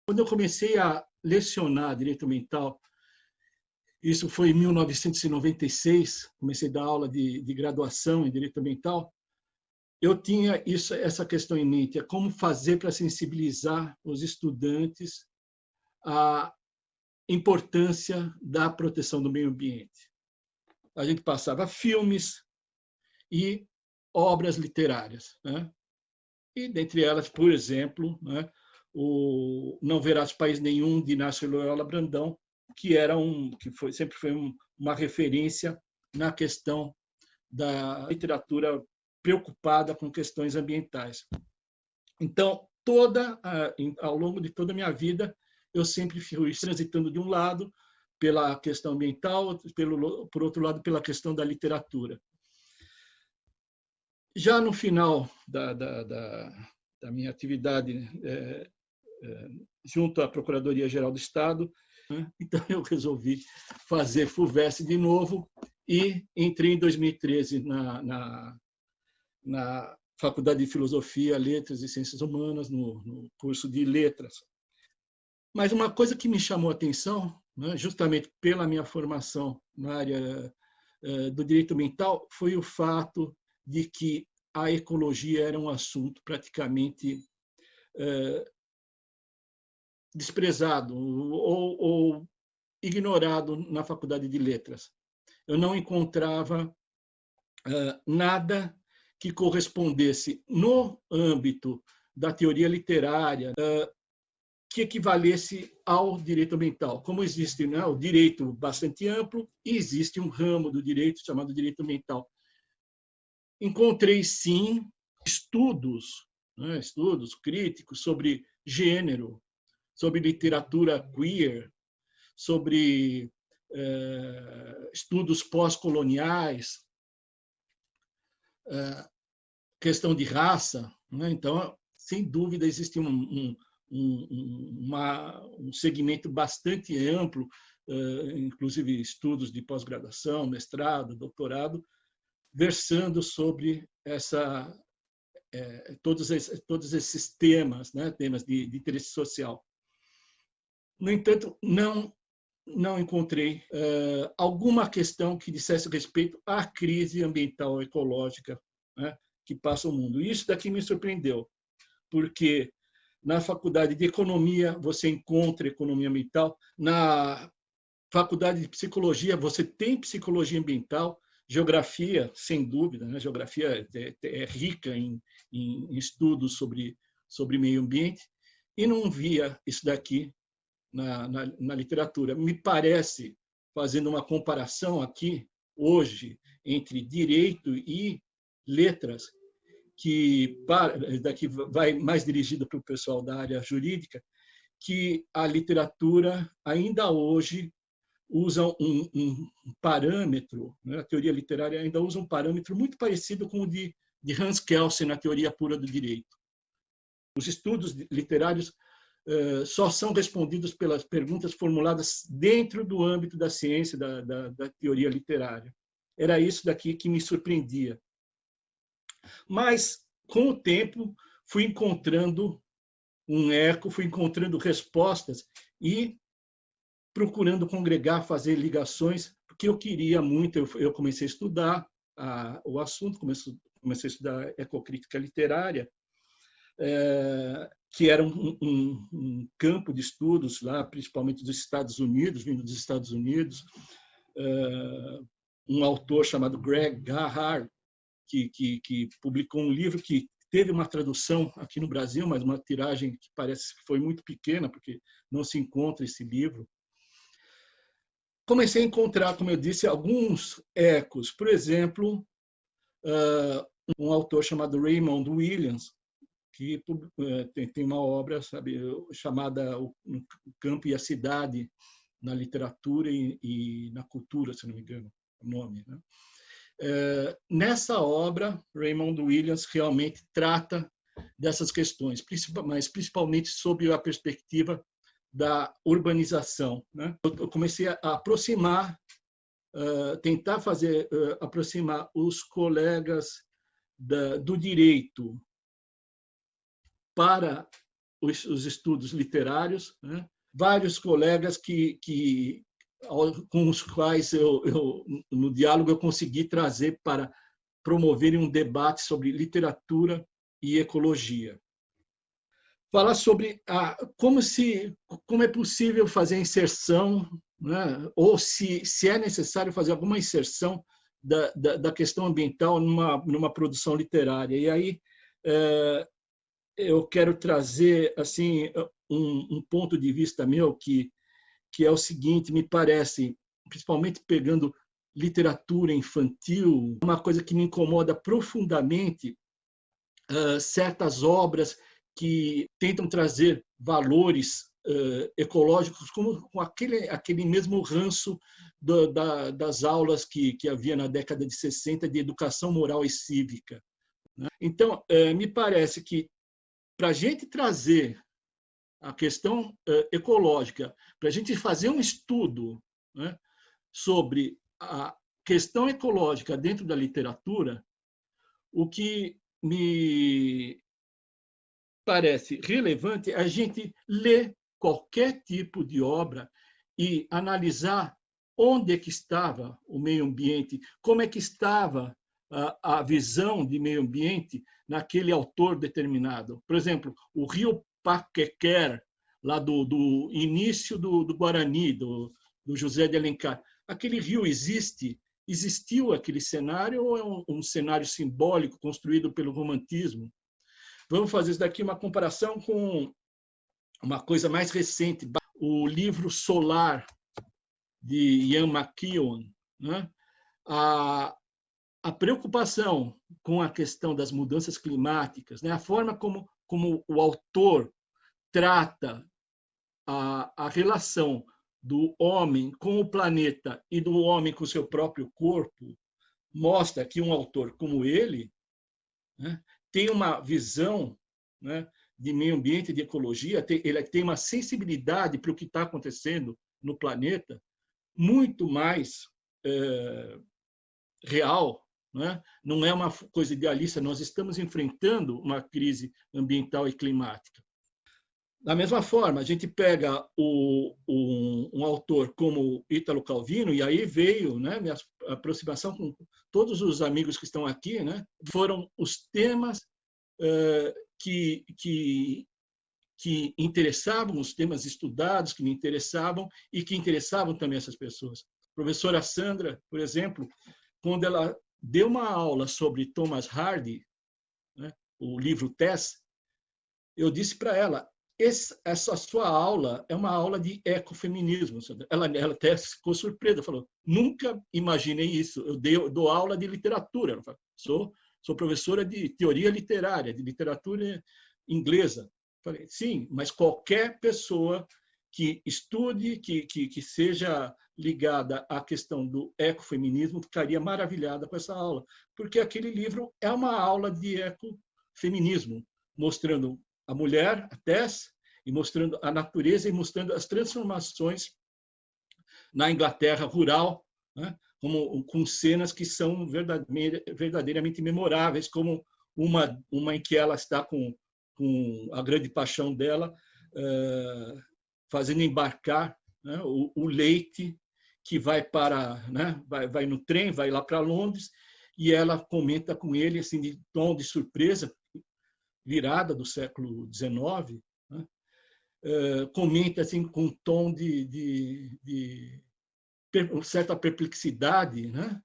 Quando eu comecei a lecionar direito ambiental, isso foi em 1996, comecei a dar aula de graduação em direito ambiental, eu tinha essa questão em mente, é como fazer para sensibilizar os estudantes à importância da proteção do meio ambiente. A gente passava filmes e obras literárias, né? E, dentre elas, por exemplo, né, o Não Verás País Nenhum, de Inácio Loyola Brandão, que sempre foi uma referência na questão da literatura preocupada com questões ambientais. Então, ao longo de toda a minha vida, eu sempre fui transitando de um lado pela questão ambiental, por outro lado, pela questão da literatura. Já no final da minha atividade junto à Procuradoria-Geral do Estado, né, então eu resolvi fazer FUVEST de novo e entrei em 2013 na Faculdade de Filosofia, Letras e Ciências Humanas, no curso de Letras. Mas uma coisa que me chamou a atenção, né, justamente pela minha formação na área do direito ambiental, foi o fato de que a ecologia era um assunto praticamente desprezado ou ignorado na Faculdade de Letras. Eu não encontrava nada que correspondesse no âmbito da teoria literária que equivalesse ao direito ambiental. Como existe, né, o direito bastante amplo e existe um ramo do direito chamado direito ambiental. Encontrei, sim, estudos, né, estudos críticos sobre gênero, sobre literatura queer, sobre estudos pós-coloniais, questão de raça, né? Então, sem dúvida, existe um segmento bastante amplo, inclusive estudos de pós-graduação, mestrado, doutorado, versando sobre todos esses temas, né? Temas de interesse social. No entanto, não encontrei alguma questão que dissesse respeito à crise ambiental ecológica, né, que passa o mundo. Isso daqui me surpreendeu, porque na Faculdade de Economia você encontra economia ambiental, na Faculdade de Psicologia você tem psicologia ambiental, geografia, sem dúvida, né? Geografia é rica em estudos sobre meio ambiente, e não via isso daqui na literatura. Me parece, fazendo uma comparação aqui, hoje, entre direito e letras, que daqui vai mais dirigida para o pessoal da área jurídica, que a literatura ainda hoje usa um parâmetro, né? A teoria literária ainda usa um parâmetro muito parecido com o de Hans Kelsen na teoria pura do direito. Os estudos literários só são respondidos pelas perguntas formuladas dentro do âmbito da ciência, da teoria literária. Era isso daqui que me surpreendia. Mas, com o tempo, fui encontrando um eco, fui encontrando respostas e procurando congregar, fazer ligações, porque eu queria muito, eu comecei a estudar o assunto, comecei a estudar ecocrítica literária, que era um campo de estudos lá, principalmente dos Estados Unidos, vindo dos Estados Unidos, um autor chamado Greg Gahar, que publicou um livro que teve uma tradução aqui no Brasil, mas uma tiragem que parece que foi muito pequena, porque não se encontra esse livro. Comecei a encontrar, como eu disse, alguns ecos. Por exemplo, um autor chamado Raymond Williams, que tem uma obra, sabe, chamada O Campo e a Cidade, na literatura e na cultura, se não me engano, o nome, né? Nessa obra, Raymond Williams realmente trata dessas questões, mas principalmente sob a perspectiva da urbanização, né? Eu comecei a aproximar, tentar aproximar os colegas do direito para os estudos literários, né? Vários colegas com os quais no diálogo eu consegui trazer para promoverem um debate sobre literatura e ecologia. Falar sobre como é possível fazer a inserção, né? Ou se é necessário fazer alguma inserção da questão ambiental numa produção literária. E aí eu quero trazer assim um ponto de vista meu que é o seguinte: me parece, principalmente pegando literatura infantil, uma coisa que me incomoda profundamente, certas obras que tentam trazer valores ecológicos com aquele mesmo ranço das aulas que havia na década de 60 de educação moral e cívica. Então, me parece que, para a gente trazer a questão ecológica, para a gente fazer um estudo, né, sobre a questão ecológica dentro da literatura, o que me parece relevante é a gente ler qualquer tipo de obra e analisar onde é que estava o meio ambiente, como é que estava a visão de meio ambiente naquele autor determinado. Por exemplo, o rio Paquequer, lá do início do Guarani, do José de Alencar. Aquele rio existiu aquele cenário ou é um cenário simbólico construído pelo romantismo? Vamos fazer isso daqui uma comparação com uma coisa mais recente, o livro Solar, de Ian McEwan. Né? A preocupação com a questão das mudanças climáticas, né? A forma como o autor trata a relação do homem com o planeta e do homem com o seu próprio corpo, mostra que um autor como ele, né, tem uma visão, né, de meio ambiente, de ecologia, ele tem uma sensibilidade para o que está acontecendo no planeta muito mais real. Né? Não é uma coisa idealista, nós estamos enfrentando uma crise ambiental e climática. Da mesma forma, a gente pega um autor como Ítalo Calvino, e aí veio, né, minha aproximação com todos os amigos que estão aqui, né, foram os temas que interessavam, os temas estudados que me interessavam e que interessavam também essas pessoas. A professora Sandra, por exemplo, quando ela deu uma aula sobre Thomas Hardy, né, o livro Tess, eu disse para ela: essa sua aula é uma aula de ecofeminismo. Ela até ficou surpresa, falou: nunca imaginei isso. Eu dou aula de literatura. Ela falou: sou professora de teoria literária, de literatura inglesa. Falei: sim, mas qualquer pessoa que estude, que seja ligada à questão do ecofeminismo, ficaria maravilhada com essa aula, porque aquele livro é uma aula de ecofeminismo, mostrando a mulher, a Tess, e mostrando a natureza e mostrando as transformações na Inglaterra rural, né, com cenas que são verdadeiramente memoráveis, como uma em que ela está com a grande paixão dela, fazendo embarcar, né, o leite que vai né, vai no trem, vai lá para Londres, e ela comenta com ele assim, de tom de surpresa, virada do século XIX, né, comenta assim, com um tom de certa perplexidade, né,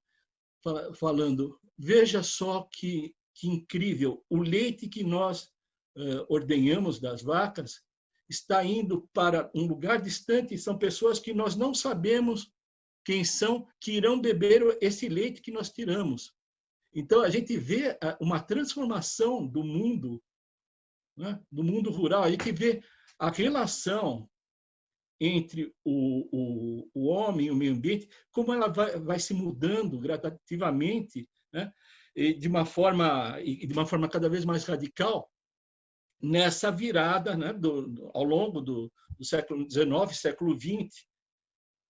falando: veja só que incrível, o leite que nós ordenhamos das vacas está indo para um lugar distante, e são pessoas que nós não sabemos quem são, que irão beber esse leite que nós tiramos. Então, a gente vê uma transformação do mundo, né, do mundo rural. A gente vê a relação entre o homem e o meio ambiente, como ela vai se mudando gradativamente, né, e de uma forma cada vez mais radical, nessa virada, né, ao longo do século XIX, século XX.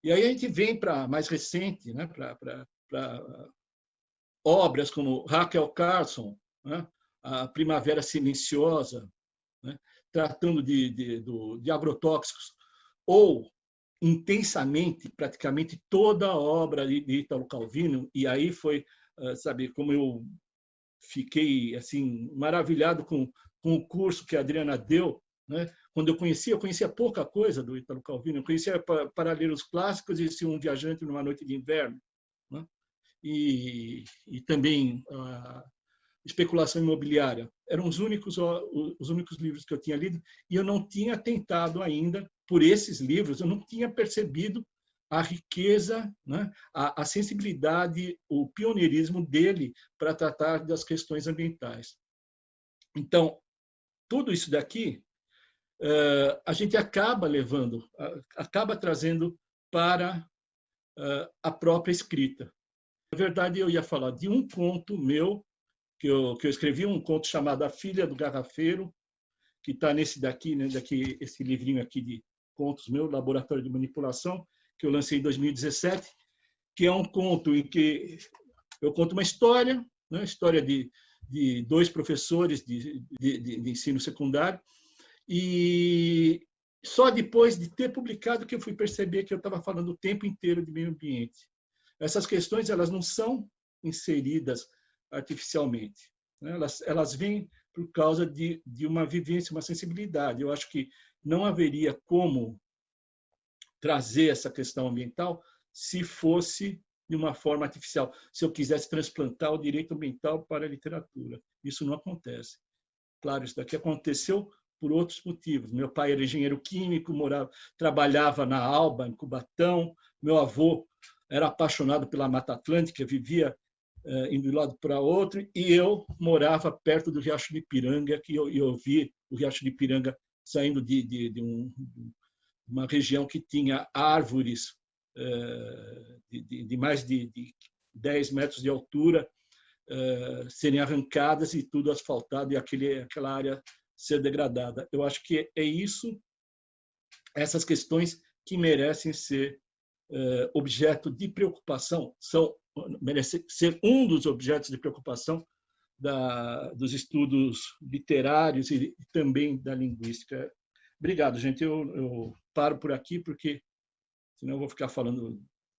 E aí a gente vem para mais recente, né, para obras como Rachel Carson, né, A Primavera Silenciosa, né, tratando de agrotóxicos, ou intensamente, praticamente toda a obra de Ítalo Calvino, e aí foi, sabe, como eu fiquei assim maravilhado com o curso que a Adriana deu, né? Quando eu conhecia pouca coisa do Ítalo Calvino, eu conhecia Paralelos Clássicos e Se um Viajante numa Noite de Inverno, né? E também a Especulação Imobiliária. Eram os únicos livros que eu tinha lido, e eu não tinha tentado ainda, por esses livros, eu não tinha percebido a riqueza, né, a sensibilidade, o pioneirismo dele para tratar das questões ambientais. Então, tudo isso daqui a gente acaba levando, acaba trazendo para a própria escrita. Na verdade, eu ia falar de um conto meu, que eu escrevi, um conto chamado A Filha do Garrafeiro, que está nesse daqui, né, esse livrinho aqui de contos meu, Laboratório de Manipulação, que eu lancei em 2017, que é um conto em que eu conto uma história, né, história de dois professores de ensino secundário, e só depois de ter publicado que eu fui perceber que eu estava falando o tempo inteiro de meio ambiente. Essas questões elas não são inseridas artificialmente, né? Elas vêm por causa de uma vivência, uma sensibilidade. Eu acho que não haveria como trazer essa questão ambiental se fosse de uma forma artificial, se eu quisesse transplantar o direito ambiental para a literatura. Isso não acontece. Claro, isso daqui aconteceu por outros motivos. Meu pai era engenheiro químico, trabalhava na Alba, em Cubatão. Meu avô era apaixonado pela Mata Atlântica, vivia indo de um lado para outro, e eu morava perto do Riacho de Ipiranga, que eu vi o Riacho de Ipiranga saindo de uma região que tinha árvores de mais de 10 metros de altura serem arrancadas e tudo asfaltado e aquela área ser degradada. Eu acho que é isso, essas questões que merecem ser objeto de preocupação, merecem ser um dos objetos de preocupação dos estudos literários e também da linguística. Obrigado, gente. Eu paro por aqui, porque senão eu vou ficar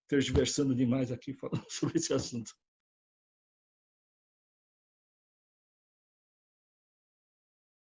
tergiversando demais aqui falando sobre esse assunto.